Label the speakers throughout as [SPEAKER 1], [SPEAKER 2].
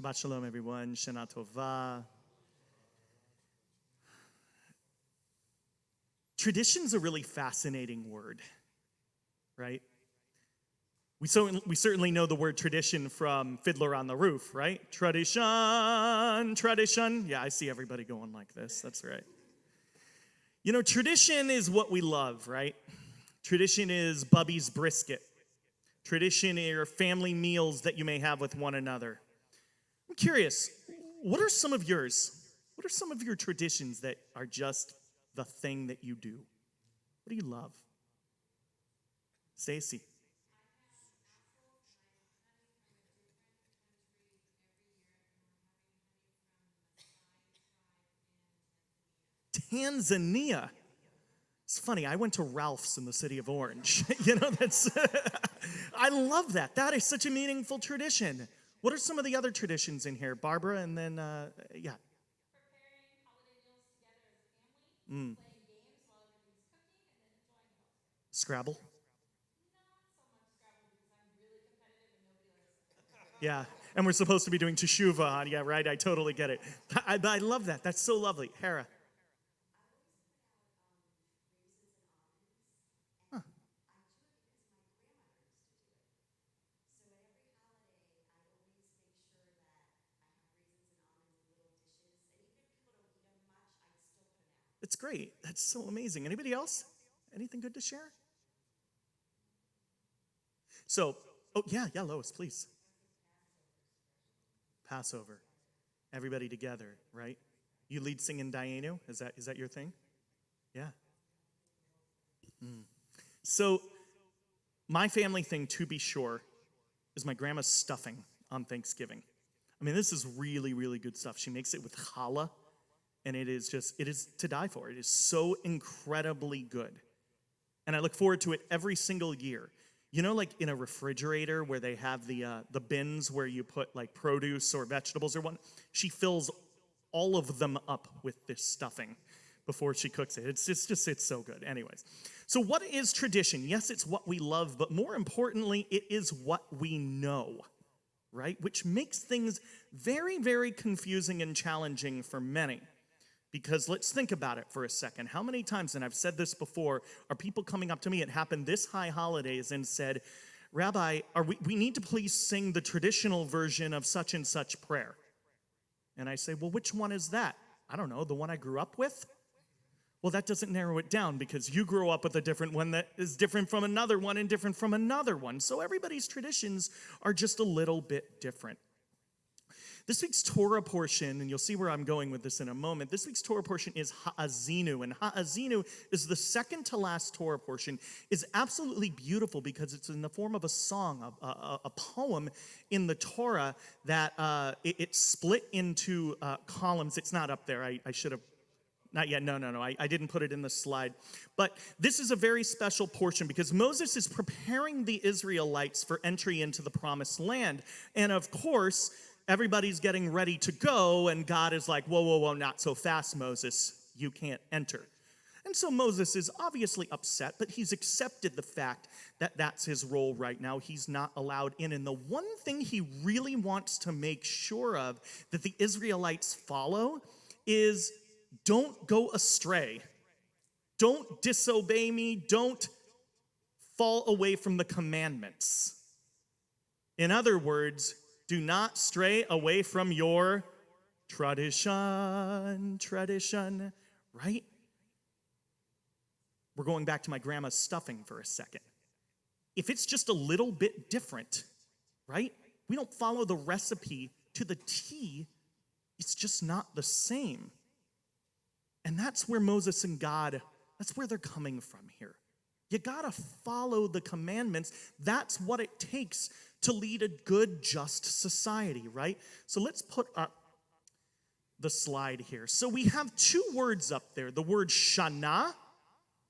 [SPEAKER 1] Shabbat shalom, everyone. Shana tova. Tradition's a really fascinating word, right? We certainly know the word tradition from Fiddler on the Roof, right? Tradition, tradition. Yeah, I see everybody going like this. That's right. You know, tradition is what we love, right? Tradition is Bubby's brisket. Tradition are family meals that you may have with one another. I'm curious, what are some of yours? What are some of your traditions that are just the thing that you do? What do you love? Stacy. Tanzania. It's funny, I went to Ralph's in the city of Orange. That's, I love that. That is such a meaningful tradition. What are some of the other traditions in here? Barbara, and then, yeah.
[SPEAKER 2] Preparing holiday meals together as a family, playing games while everybody's cooking, and then enjoying it all together.
[SPEAKER 1] Scrabble?
[SPEAKER 2] Not so much Scrabble because I'm really competitive and nobody likes it.
[SPEAKER 1] Yeah, and we're supposed to be doing teshuva. Yeah, right, I totally get it. I love that. That's so lovely. Hera. It's great. That's so amazing. Anybody else? Anything good to share? So, yeah, Lois, please. Passover. Everybody together, right? You lead singing Dayenu? Is that your thing? Yeah. So, my family thing, to be sure, is my grandma's stuffing on Thanksgiving. I mean, this is really, really good stuff. She makes it with challah, and it is to die for. It is so incredibly good. And I look forward to it every single year. You know, like in a refrigerator where they have the bins where you put like produce or vegetables or what? She fills all of them up with this stuffing before she cooks it. It's so good. Anyways, so what is tradition? Yes, it's what we love, but more importantly, it is what we know, right? Which makes things very, very confusing and challenging for many. Because let's think about it for a second. How many times, and I've said this before, are people coming up to me, it happened this high holidays, and said, Rabbi, we need to please sing the traditional version of such and such prayer. And I say, well, which one is that? I don't know, the one I grew up with? Well, that doesn't narrow it down because you grew up with a different one that is different from another one and different from another one. So everybody's traditions are just a little bit different. This week's Torah portion, and you'll see where I'm going with this in a moment, this week's Torah portion is Ha'azinu, and Ha'azinu is the second to last Torah portion, is absolutely beautiful because it's in the form of a song, a poem in the Torah that it's split into columns. It's not up there. I should have. Not yet. No. I didn't put it in the slide. But this is a very special portion because Moses is preparing the Israelites for entry into the promised land. And of course, everybody's getting ready to go, and God is like, whoa, not so fast, Moses. You can't enter. And so Moses is obviously upset, but he's accepted the fact that that's his role right now. He's not allowed in. And the one thing he really wants to make sure of that the Israelites follow is don't go astray. Don't disobey me. Don't fall away from the commandments. In other words, do not stray away from your tradition, right? We're going back to my grandma's stuffing for a second. If it's just a little bit different, right? We don't follow the recipe to the T. It's just not the same. And that's where Moses and God, that's where they're coming from here. You gotta follow the commandments. That's what it takes to lead a good, just society, right? So let's put up the slide here. So we have two words up there, the word shana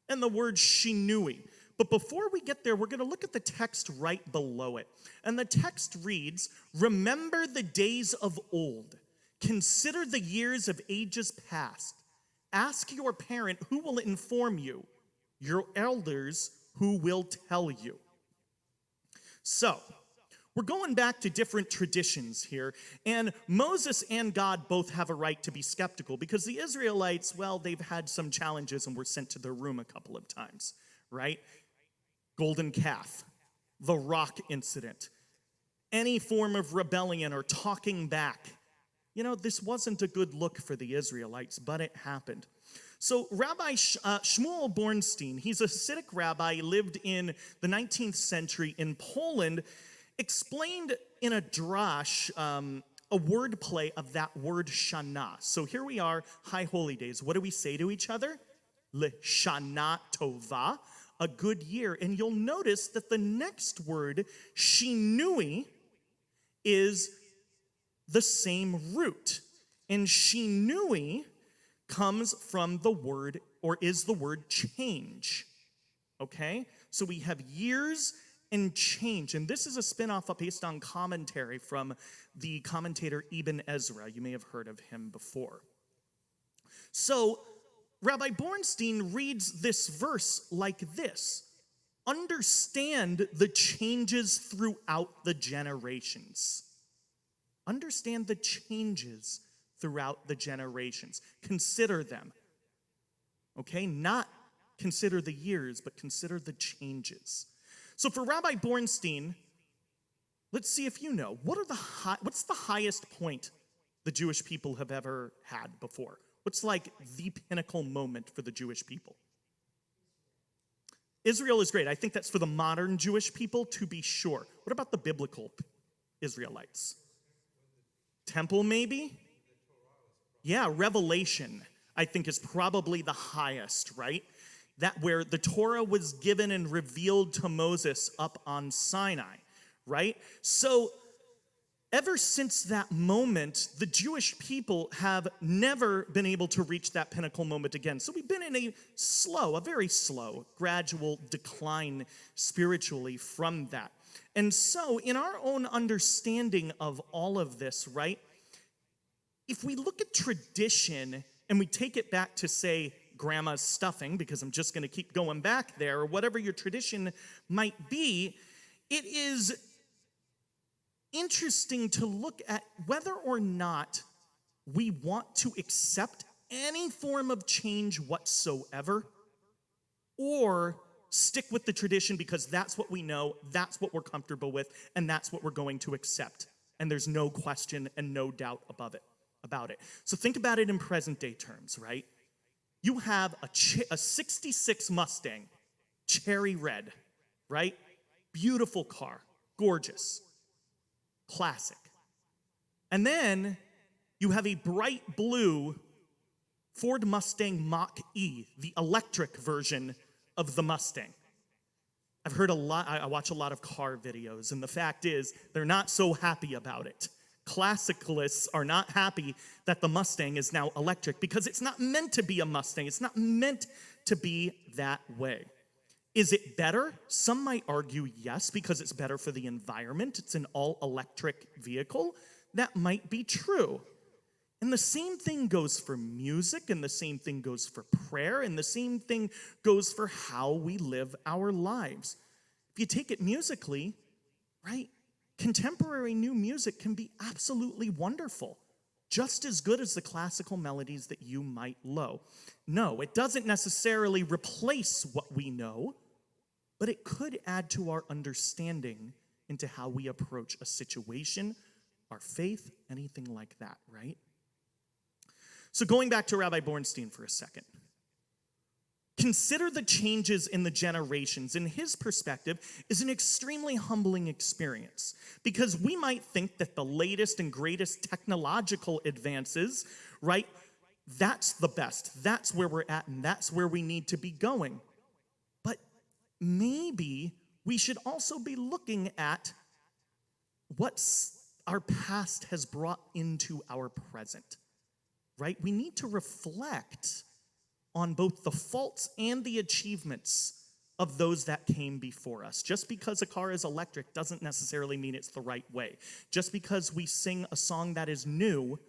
[SPEAKER 1] and the word shinui. But before we get there, we're going to look at the text right below it. And the text reads, remember the days of old. Consider the years of ages past. Ask your parent who will inform you, your elders who will tell you. So, We're going back to different traditions here, and Moses and God both have a right to be skeptical because the Israelites, well, they've had some challenges and were sent to their room a couple of times, right? Golden calf, the rock incident, any form of rebellion or talking back. This wasn't a good look for the Israelites, but it happened. So Rabbi Shmuel Bornstein, he's a Hasidic rabbi, lived in the 19th century in Poland, explained in a drash a wordplay of that word Shana. So here we are, High Holy Days. What do we say to each other? Le Shana Tova, a good year. And you'll notice that the next word, Shinui, is the same root. And Shinui comes from the word, or is the word change. Okay? So we have years and change. And this is a spin-off based on commentary from the commentator Ibn Ezra. You may have heard of him before. So Rabbi Bornstein reads this verse like this: understand the changes throughout the generations. Understand the changes throughout the generations. Consider them. Okay? Not consider the years, but consider the changes. So for Rabbi Bornstein, let's see if you know. What's the highest point the Jewish people have ever had before? What's like the pinnacle moment for the Jewish people? Israel is great. I think that's for the modern Jewish people, to be sure. What about the biblical Israelites? Temple, maybe? Yeah, Revelation, I think, is probably the highest, right? That where the Torah was given and revealed to Moses up on Sinai, right? So ever since that moment, the Jewish people have never been able to reach that pinnacle moment again. So we've been in a very slow, gradual decline spiritually from that. And so in our own understanding of all of this, right, if we look at tradition and we take it back to, say, grandma's stuffing, because I'm just going to keep going back there, or whatever your tradition might be, it is interesting to look at whether or not we want to accept any form of change whatsoever, or stick with the tradition because that's what we know, that's what we're comfortable with, and that's what we're going to accept. And there's no question and no doubt about it. So think about it in present day terms, right? You have a 66 Mustang, cherry red, right? Beautiful car, gorgeous, classic. And then you have a bright blue Ford Mustang Mach-E, the electric version of the Mustang. I've heard I watch a lot of car videos, and the fact is, they're not so happy about it. Classicalists are not happy that the Mustang is now electric because it's not meant to be a Mustang. It's not meant to be that way. Is it better? Some might argue yes, because it's better for the environment. It's an all-electric vehicle. That might be true. And the same thing goes for music, and the same thing goes for prayer, and the same thing goes for how we live our lives. If you take it musically, right? Contemporary new music can be absolutely wonderful, just as good as the classical melodies that you might know. No, it doesn't necessarily replace what we know, but it could add to our understanding into how we approach a situation, our faith, anything like that, right? So going back to Rabbi Bornstein for a second. Consider the changes in the generations. In his perspective, is an extremely humbling experience, because we might think that the latest and greatest technological advances, right, that's the best. That's where we're at, and that's where we need to be going. But maybe we should also be looking at what our past has brought into our present, right? We need to reflect on both the faults and the achievements of those that came before us. Just because a car is electric doesn't necessarily mean it's the right way. Just because we sing a song that is new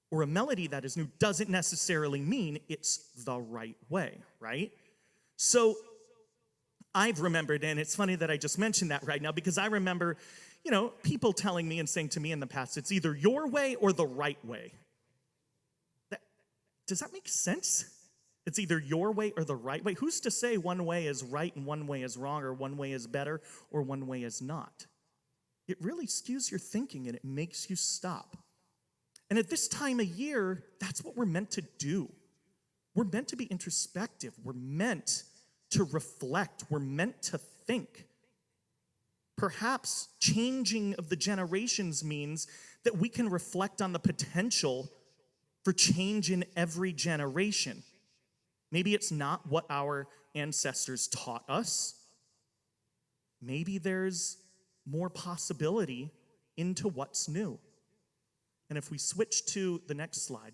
[SPEAKER 1] or a melody that is new doesn't necessarily mean it's the right way, right? So I've remembered, and it's funny that I just mentioned that right now, because I remember, people telling me and saying to me in the past, it's either your way or the right way. Does that make sense? It's either your way or the right way. Who's to say one way is right and one way is wrong, or one way is better or one way is not? It really skews your thinking and it makes you stop. And at this time of year, that's what we're meant to do. We're meant to be introspective. We're meant to reflect. We're meant to think. Perhaps changing of the generations means that we can reflect on the potential for change in every generation. Maybe it's not what our ancestors taught us. Maybe there's more possibility into what's new. And if we switch to the next slide,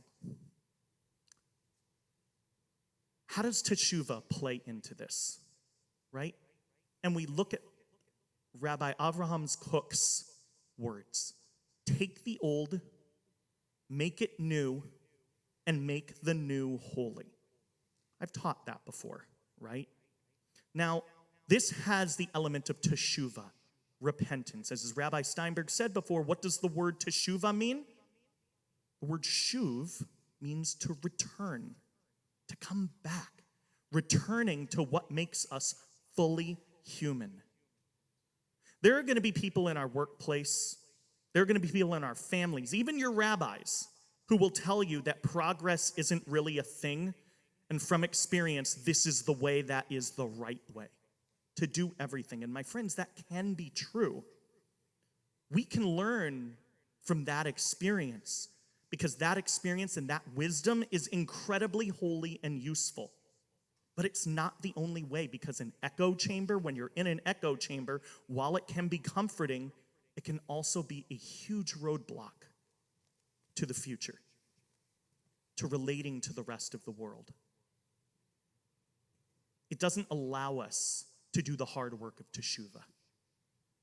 [SPEAKER 1] how does teshuvah play into this, right? And we look at Rabbi Avraham Kook's words. Take the old, make it new, and make the new holy. I've taught that before, right? Now, this has the element of teshuvah, repentance. As Rabbi Steinberg said before, what does the word teshuvah mean? The word shuv means to return, to come back, returning to what makes us fully human. There are going to be people in our workplace, there are going to be people in our families, even your rabbis, who will tell you that progress isn't really a thing, and from experience, this is the way that is the right way to do everything. And my friends, that can be true. We can learn from that experience because that experience and that wisdom is incredibly holy and useful. But it's not the only way, because an echo chamber, when you're in an echo chamber, while it can be comforting, it can also be a huge roadblock to the future, to relating to the rest of the world. It doesn't allow us to do the hard work of teshuvah,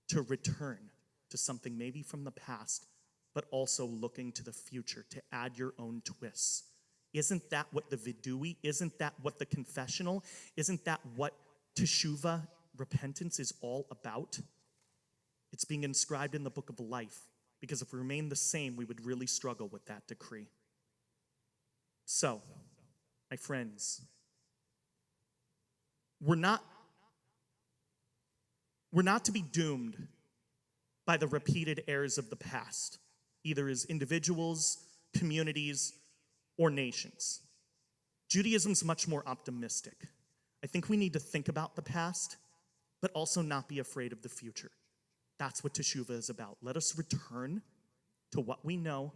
[SPEAKER 1] to return to something maybe from the past, but also looking to the future, to add your own twists. Isn't that what the vidui, isn't that what the confessional, isn't that what teshuvah, repentance, is all about? It's being inscribed in the book of life, because if we remain the same, we would really struggle with that decree. So, my friends, we're not to be doomed by the repeated errors of the past, either as individuals, communities, or nations. Judaism's much more optimistic. I think we need to think about the past, but also not be afraid of the future. That's what teshuvah is about. Let us return to what we know,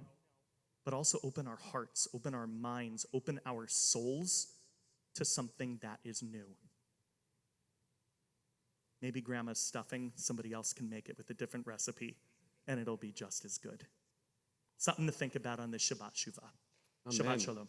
[SPEAKER 1] but also open our hearts, open our minds, open our souls to something that is new. Maybe grandma's stuffing, somebody else can make it with a different recipe, and it'll be just as good. Something to think about on this Shabbat Shuvah.
[SPEAKER 3] Amen.
[SPEAKER 1] Shabbat Shalom.